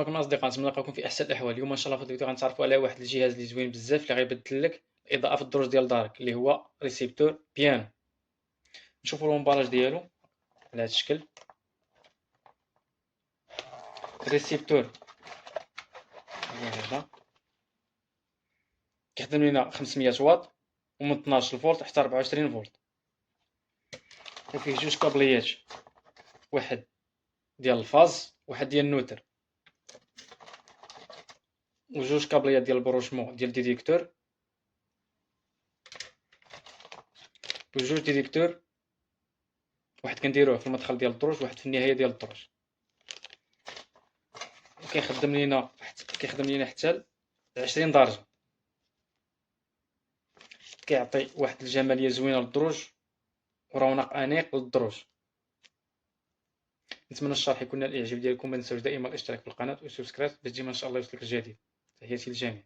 مرحبا بكم اصدقاء، نتمنى نلقاكم في احسن الاحوال. اليوم ان شاء الله في الفيديو غنتعرفوا على واحد الجهاز اللي زوين بزاف اللي غيبدل لك الاضاءه في الدروج ديال دارك، اللي هو ريسيبتور بيانو. نشوفوا الامبالاج ديالو على هذا الشكل. الريسيبتور هو هذا، كيخدم لنا 500 واط ومن 12 فولت حتى 24 فولت، وفيه جوج كابليات، واحد ديال الفاز واحد ديال النوتر، وجوج كابليات ديال البروشمون ديال ديديكتور، وجوج ديديكتور، واحد كنديروه في المدخل ديال الدروج وواحد في النهايه ديال الدروج. كيخدم لينا حتى 20 درجه، كيعطي واحد الجماليه زوينه للدروج ورونق انيق للدروج. نتمنى الشرح يكون نال الاعجاب ديالكم. ما تنساوش دائما الاشتراك في القناه وسبسكرايب باش ديما ان شاء الله يوصلك الجديد. تحياتي للجميع.